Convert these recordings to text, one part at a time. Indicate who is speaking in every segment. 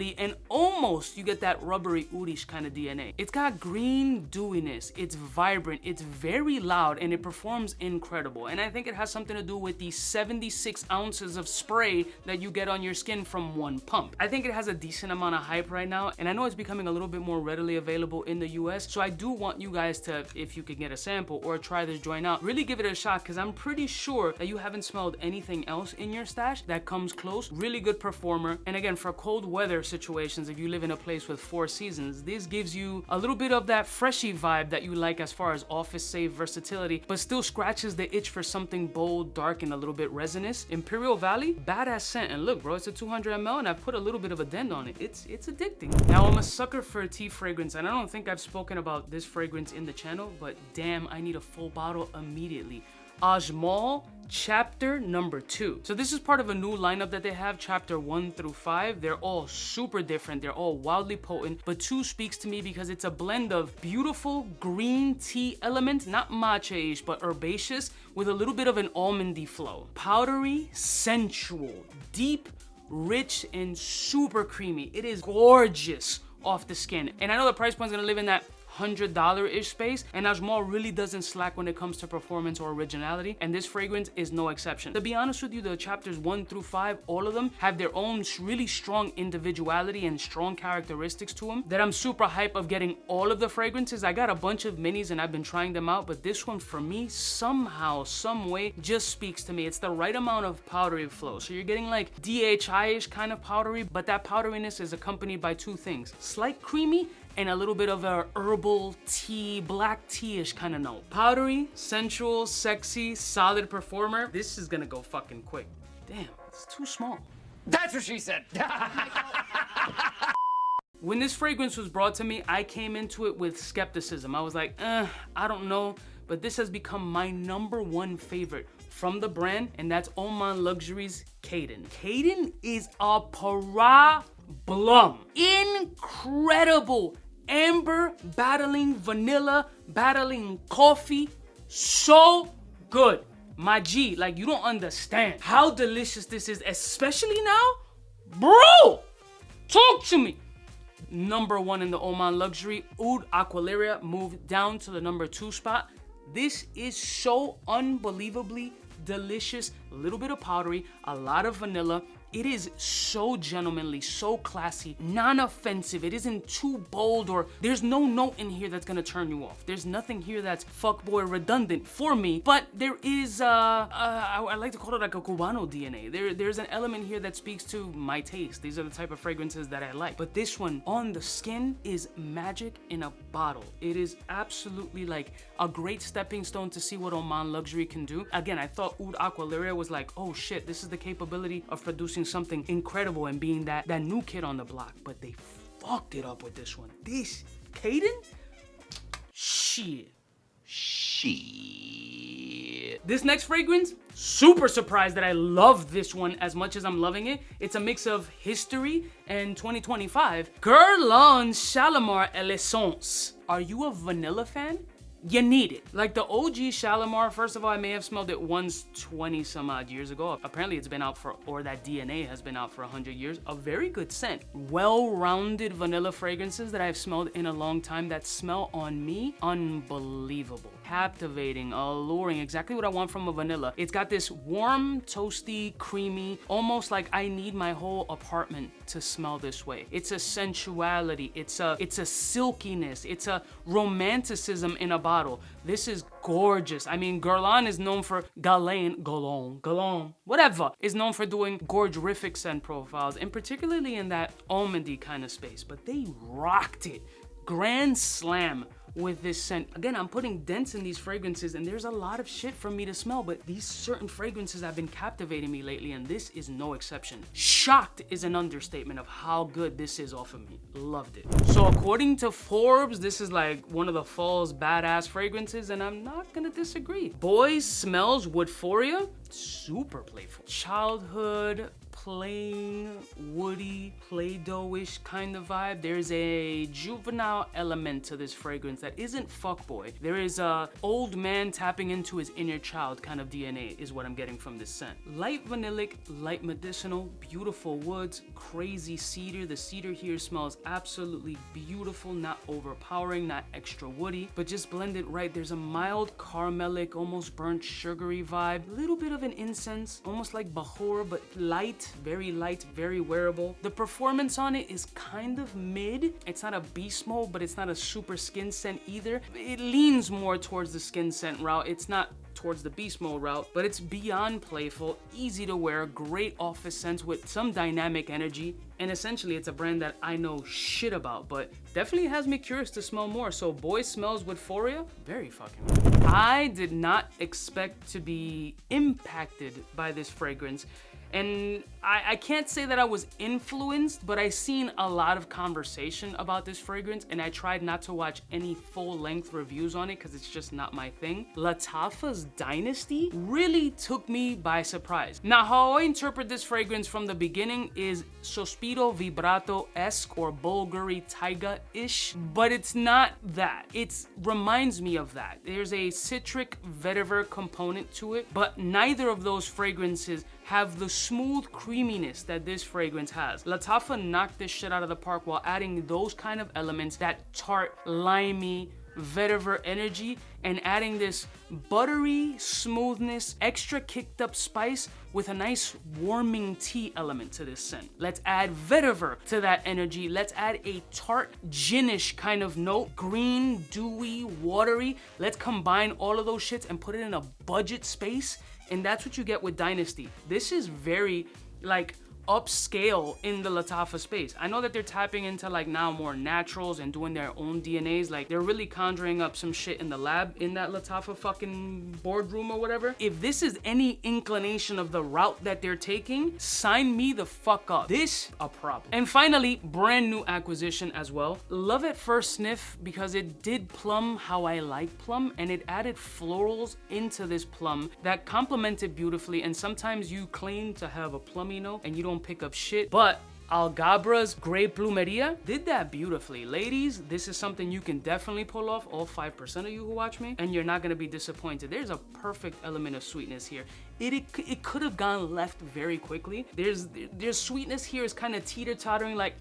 Speaker 1: woody, and almost you get that rubbery 𝗙𝙧𝙘𝐪 kind of DNA. It's got green dewiness, it's vibrant, it's very loud, and it performs incredible. And I think it has something to do with the 76 ounces of spray that you get on your skin from one pump. I think it has a decent amount of hype right now, and I know it's becoming a little bit more readily available in the US, so I do want you guys to, if you could get a sample or try this joint out, really give it a shot, because I'm pretty sure that you haven't smelled anything else in your stash that comes close. Really good performer. And again, for cold weather situations, if you live in a place with 4 seasons, this gives you a little bit of that freshy vibe that you like as far as office safe versatility, but still scratches the itch for something bold, dark, and a little bit resinous. Imperial Valley, badass scent. And look, bro, it's a 200 ml, and I've put a little bit of a dent on it. It's addicting. Now, I'm a sucker for a tea fragrance, and I don't think I've spoken about this fragrance in the channel, but damn, I need a full bottle immediately. Ajmal Chapter Two. So this is part of a new lineup that they have, Chapter 1 through 5. They're all super different. They're all wildly potent, but 2 speaks to me because it's a blend of beautiful green tea element, not matcha-ish, but herbaceous, with a little bit of an almondy flow. Powdery, sensual, deep, rich, and super creamy. It is gorgeous off the skin. And I know the price point's gonna live in that $100-ish space, and Ajmal really doesn't slack when it comes to performance or originality, and this fragrance is no exception. To be honest with you, the chapters 1 through 5, all of them have their own really strong individuality and strong characteristics to them that I'm super hype of getting all of the fragrances. I got a bunch of minis and I've been trying them out, but this one for me, somehow, some way, just speaks to me. It's the right amount of powdery flow. So you're getting like DHI-ish kind of powdery, but that powderiness is accompanied by 2 things: slight creamy and a little bit of a herbal tea, black tea-ish kind of note. Powdery, sensual, sexy, solid performer. This is gonna go fucking quick. Damn, it's too small.
Speaker 2: That's what she said.
Speaker 1: When this fragrance was brought to me, I came into it with skepticism. I was like, I don't know, but this has become my #1 favorite from the brand, and that's Oman Luxury's Ksden. Ksden is a problem. Incredible. Amber battling vanilla, battling coffee. So good. My G, like, you don't understand how delicious this is, especially now. Bro, talk to me. #1 in the Oman luxury. Oud Aqualeria moved down to the #2 spot. This is so unbelievably delicious. A little bit of powdery, a lot of vanilla. It is so gentlemanly, so classy, non-offensive. It isn't too bold, or there's no note in here that's gonna turn you off. There's nothing here that's fuckboy redundant for me, but there is, I like to call it like a Cubano DNA. There's an element here that speaks to my taste. These are the type of fragrances that I like. But this one on the skin is magic in a bottle. It is absolutely like a great stepping stone to see what Oman luxury can do. Again, I thought Oud Aqualeria was like, oh shit, this is the capability of producing something incredible and being that new kid on the block, but they fucked it up with this one. This Caden? Shit. This next fragrance, super surprised that I love this one as much as I'm loving it. It's a mix of history and 2025. Guerlain Shalimar L'Essence. Are you a vanilla fan? You need it. Like the OG Shalimar, first of all, I may have smelled it once 20 some odd years ago. Apparently it's been out for, or that DNA has been out for 100 years. A very good scent. Well-rounded vanilla fragrances that I've smelled in a long time that smell on me unbelievable. Captivating, alluring, exactly what I want from a vanilla. It's got this warm, toasty, creamy, almost like I need my whole apartment to smell this way. It's a sensuality, it's a silkiness, it's a romanticism in a bottle. This is gorgeous. I mean, Guerlain is known for Guerlain, whatever, is known for doing gorgerific scent profiles, and particularly in that almondy kind of space, but they rocked it. Grand slam with this scent. Again, I'm putting dents in these fragrances and there's a lot of shit for me to smell, but these certain fragrances have been captivating me lately and this is no exception. Shocked is an understatement of how good this is off of me. Loved it. So according to Forbes, this is like one of the fall's badass fragrances and I'm not gonna disagree. Boys Smells Woodphoria, super playful. Childhood, plain, woody, Play-Doh-ish kind of vibe. There's a juvenile element to this fragrance that isn't fuckboy. There is a old man tapping into his inner child kind of DNA is what I'm getting from this scent. Light vanillic, light medicinal, beautiful woods, crazy cedar. The cedar here smells absolutely beautiful, not overpowering, not extra woody, but just blended right. There's a mild caramelic, almost burnt sugary vibe. A little bit of an incense, almost like bahor, but light, very wearable. The performance on it is kind of mid. It's not a beast mode, but it's not a super skin scent either. It leans more towards the skin scent route. It's not towards the beast mode route, but it's beyond playful, easy to wear, great office scents with some dynamic energy. And essentially it's a brand that I know shit about, but definitely has me curious to smell more. So Boy Smells Woodphoria, very fucking good. I did not expect to be impacted by this fragrance. And I can't say that I was influenced, but I seen a lot of conversation about this fragrance and I tried not to watch any full-length reviews on it because it's just not my thing. Lattafa's Dynasty really took me by surprise. Now, how I interpret this fragrance from the beginning is sospiro vibrato-esque or Bulgari taiga-ish, but it's not that. It reminds me of that. There's a citric vetiver component to it, but neither of those fragrances have the smooth creaminess that this fragrance has. Lattafa knocked this shit out of the park while adding those kind of elements, that tart, limey, vetiver energy, and adding this buttery smoothness, extra kicked up spice with a nice warming tea element to this scent. Let's add vetiver to that energy. Let's add a tart, ginish kind of note, green, dewy, watery. Let's combine all of those shits and put it in a budget space. And that's what you get with Dynasty. This is very like upscale in the Lattafa space. I know that they're tapping into like now more naturals and doing their own DNAs. Like they're really conjuring up some shit in the lab in that Lattafa fucking boardroom or whatever. If this is any inclination of the route that they're taking, sign me the fuck up. This, a problem. And finally, brand new acquisition as well. Love at first sniff because it did plum how I like plum and it added florals into this plum that complemented beautifully. And sometimes you claim to have a plummy note and you don't pick up shit, but Algabra's Grey Plumeria did that beautifully. Ladies, this is something you can definitely pull off, all 5% of you who watch me, and you're not gonna be disappointed. There's a perfect element of sweetness here. it could have gone left very quickly. There's sweetness here is kind of teeter-tottering, like,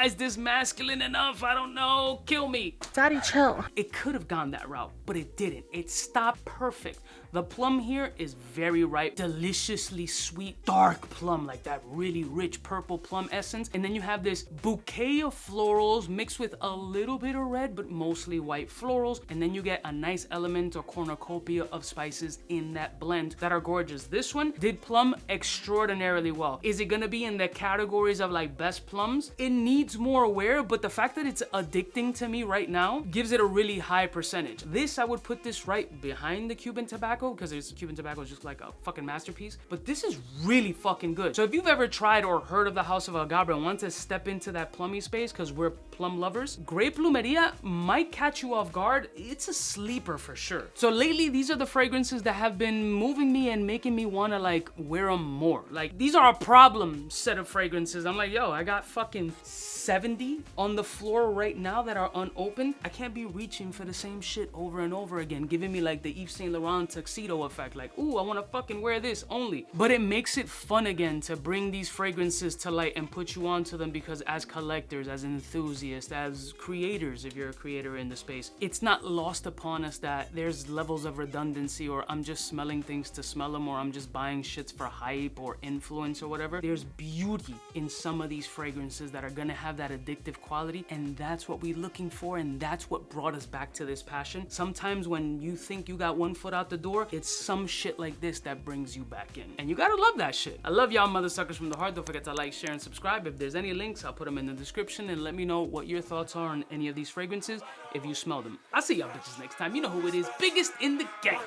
Speaker 1: is this masculine enough? I don't know, kill me.
Speaker 2: Daddy, chill.
Speaker 1: It could have gone that route, but it didn't. It stopped perfect. The plum here is very ripe, deliciously sweet, dark plum, like that really rich purple plum essence. And then you have this bouquet of florals mixed with a little bit of red, but mostly white florals. And then you get a nice element or cornucopia of spices in that blend that are gorgeous. This one did plum extraordinarily well. Is it gonna be in the categories of like best plums? It needs more aware, but the fact that it's addicting to me right now gives it a really high percentage. This, I would put this right behind the Cuban tobacco, because Cuban tobacco is just like a fucking masterpiece. But this is really fucking good. So if you've ever tried or heard of the House of Agave and want to step into that plummy space, because we're plum lovers, 𝗓 Plumeria might catch you off guard. It's a sleeper for sure. So lately, these are the fragrances that have been moving me and making me want to like wear them more. Like, these are a problem set of fragrances. I'm like, yo, I got fucking 70 on the floor right now that are unopened. I can't be reaching for the same shit over and over again, giving me like the 𝗙𝗎𝙗𝗏 tuxedo effect, like, ooh, I want to fucking wear this only. But it makes it fun again to bring these fragrances to light and put you onto them, because as collectors, as enthusiasts, as creators, if you're a creator in the space, it's not lost upon us that there's levels of redundancy, or I'm just smelling things to smell them, or I'm just buying shits for hype or influence or whatever. There's beauty in some of these fragrances that are gonna have that addictive quality, and that's what we're looking for, and that's what brought us back to this passion. Sometimes when you think you got one foot out the door, it's some shit like this that brings you back in, and you gotta love that shit. I love y'all mother suckers from the heart. Don't forget to like, share, and subscribe. If there's any links, I'll put them in the description, and let me know what your thoughts are on any of these fragrances if you smell them. I'll see y'all bitches next time. You know who it is, biggest in the game.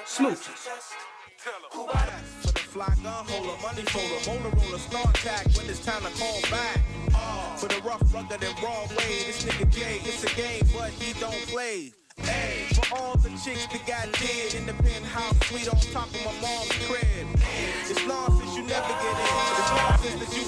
Speaker 1: Smooches.
Speaker 3: For the fly gun holder, money folder, motor roller, start tag when it's time to call back. For the rough, rugged, and raw way, this nigga Jay, it's a game, but he don't play. Hey, for all the chicks that got dead in the penthouse suite on top of my mom's crib. It's nonsense, you never get in. It's nonsense that you